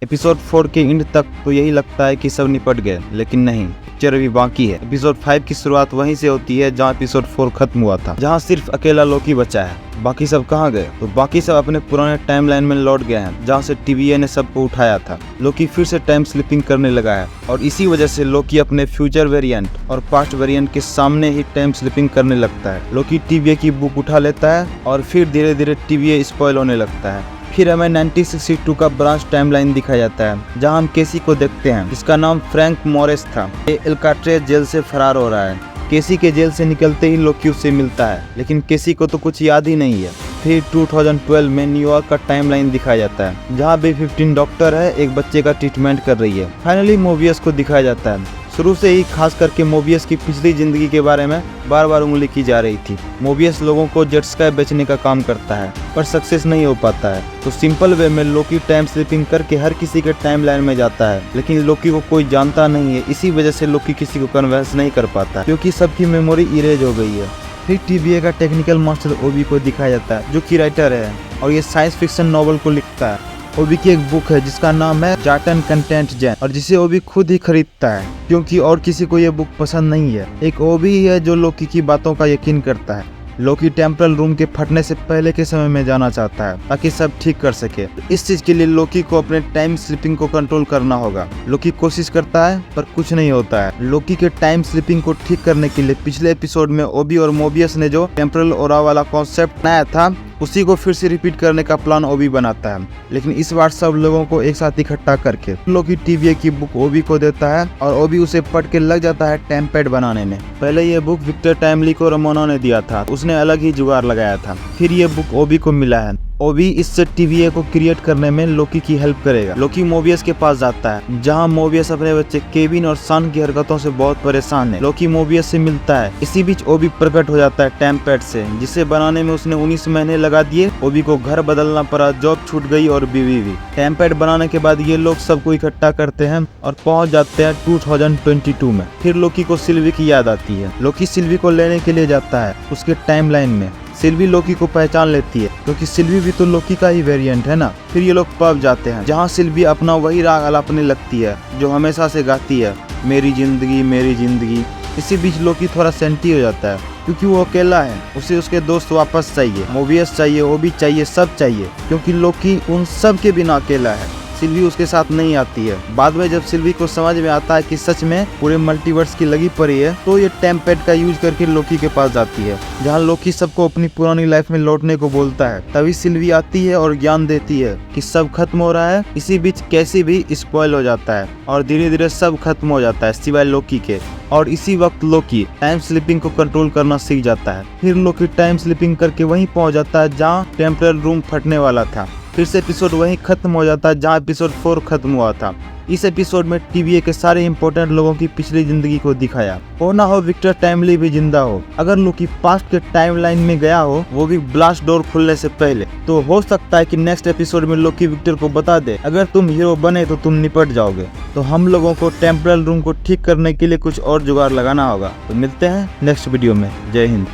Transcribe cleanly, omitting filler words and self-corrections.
Episode 4 के and तक तो यही लगता है कि सब निपट गए, लेकिन नहीं, पिक्चर अभी बाकी है। एपिसोड 5 की शुरुआत वहीं से होती है जहां एपिसोड 4 खत्म हुआ था, जहां सिर्फ अकेला लोकी बचा है। बाकी सब कहां गए? तो बाकी सब अपने पुराने टाइमलाइन में लौट गए हैं, जहां से टीवीए ने सबको उठाया था। लोकी फिर से टाइम स्लिपिंग करने लगा है और इसी वजह से लोकी अपने फ्यूचर वेरिएंट और पास्ट वेरिएंट के सामने ही टाइम स्लिपिंग करने लगता है। लोकी टीवीए की बुक उठा लेता है और फिर धीरे धीरे टीवीए स्पॉइल होने लगता है। फिर हमें 1962 का ब्रांच टाइमलाइन दिखाया जाता है, जहां हम केसी को देखते हैं जिसका नाम फ्रैंक मॉरिस था। ये एल्काट्रेज जेल से फरार हो रहा है। केसी के जेल से निकलते ही लोकी उससे मिलता है, लेकिन केसी को तो कुछ याद ही नहीं है। फिर 2012 में न्यूयॉर्क का टाइमलाइन दिखाया जाता है, जहां B-15 डॉक्टर है एक बच्चे का ट्रीटमेंट कर रही है। फाइनली मोबियस को दिखाया जाता है। शुरू से ही खास करके मोबियस की पिछली जिंदगी के बारे में बार बार उंगली की जा रही थी। मोबियस लोगों को जेट स्काई बेचने का काम करता है, पर सक्सेस नहीं हो पाता है। तो सिंपल वे में लोकी टाइम स्लिपिंग करके हर किसी के टाइमलाइन में जाता है, लेकिन लोकी को कोई जानता नहीं है। इसी वजह से लोकी किसी को कन्विंस नहीं कर पाता, क्योंकि सबकी मेमोरी इरेज हो गई है। फिर टीवीए का टेक्निकल मास्टर ओबी को दिखाया जाता है, जो कि राइटर है और ये साइंस फिक्शन नॉवल को लिखता है। ओबी की एक बुक है जिसका नाम है जाटन कंटेंट जैन, और जिसे ओबी खुद ही खरीदता है, क्योंकि और किसी को ये बुक पसंद नहीं है। एक ओबी ही है जो लोकी की बातों का यकीन करता है। लोकी टेम्परल रूम के फटने से पहले के समय में जाना चाहता है ताकि सब ठीक कर सके। इस चीज के लिए लोकी को अपने टाइम स्लिपिंग को कंट्रोल करना होगा। लोकी कोशिश करता है पर कुछ नहीं होता है। लोकी के टाइम स्लिपिंग को ठीक करने के लिए पिछले एपिसोड में ओबी और मोबियस ने जो टेम्परल ओरा वाला कॉन्सेप्ट बनाया था, उसी को फिर से रिपीट करने का प्लान ओबी बनाता है, लेकिन इस बार सब लोगों को एक साथ इकट्ठा करके। लोकी टीवीए की बुक ओबी को देता है और ओबी उसे पढ़ के लग जाता है टाइम पैड बनाने में। पहले ये बुक विक्टर टाइमली को रमोना ने दिया था, उसने अलग ही जुगाड़ लगाया था। फिर ये बुक ओबी को मिला है। ओबी इससे टीवीए को क्रिएट करने में लोकी की हेल्प करेगा। लोकी मोबियस के पास जाता है, जहां मोबियस अपने बच्चे केविन और सन की हरकतों से बहुत परेशान है। लोकी मोबियस से मिलता है। इसी बीच ओबी प्रकट हो जाता है टाइम पैड से, जिसे बनाने में उसने 19 महीने लगा दिए। ओबी को घर बदलना पड़ा, जॉब छूट गई और बीवी भी। टाइम पैड बनाने के बाद ये लोग सबको इकट्ठा करते हैं और पहुंच जाते हैं 2022 में। फिर लोकी को सिल्वी की याद आती है। लोकी सिल्वी को लेने के लिए जाता है उसके टाइमलाइन में। सिल्वी लोकी को पहचान लेती है, क्योंकि सिल्वी भी तो लोकी का ही वेरिएंट है ना। फिर ये लोग पब जाते हैं, जहाँ सिल्वी अपना वही राग अलापने लगती है जो हमेशा से गाती है, मेरी जिंदगी मेरी जिंदगी। इसी बीच लोकी थोड़ा सेंटी हो जाता है, क्योंकि वो अकेला है। उसे उसके दोस्त वापस चाहिए, मोबियस चाहिए, ओबी चाहिए, सब चाहिए, क्योंकि लोकी उन सब के बिना अकेला है। सिल्वी उसके साथ नहीं आती है। बाद में जब सिल्वी को समझ में आता है कि सच में पूरे मल्टीवर्स की लगी पड़ी है, तो ये टाइम पैड का यूज करके लोकी के पास जाती है, जहाँ लोकी सबको अपनी पुरानी लाइफ में लौटने को बोलता है। तभी सिल्वी आती है और ज्ञान देती है कि सब खत्म हो रहा है। इसी बीच कैसी भी स्पॉइल हो जाता है और धीरे धीरे सब खत्म हो जाता है सिवाय लोकी के। और इसी वक्त लोकी टाइम स्लिपिंग को कंट्रोल करना सीख जाता है। फिर लोकी टाइम स्लिपिंग करके वहीं पहुंच जाता है जहाँ टेम्परल रूम फटने वाला था। फिर से एपिसोड वहीं खत्म हो जाता है जहाँ एपिसोड 4 खत्म हुआ था। इस एपिसोड में टीवीए के सारे इंपॉर्टेंट लोगों की पिछली जिंदगी को दिखाया। हो ना हो विक्टर टाइमली भी जिंदा हो, अगर लोकी पास्ट के टाइमलाइन में गया हो, वो भी ब्लास्ट डोर खुलने से पहले, तो हो सकता है कि नेक्स्ट एपिसोड में लोकी विक्टर को बता दे, अगर तुम हीरो बने तो तुम निपट जाओगे। तो हम लोगों को टेम्परल रूम को ठीक करने के लिए कुछ और जुगाड़ लगाना होगा। तो मिलते हैं नेक्स्ट वीडियो में। जय हिंद।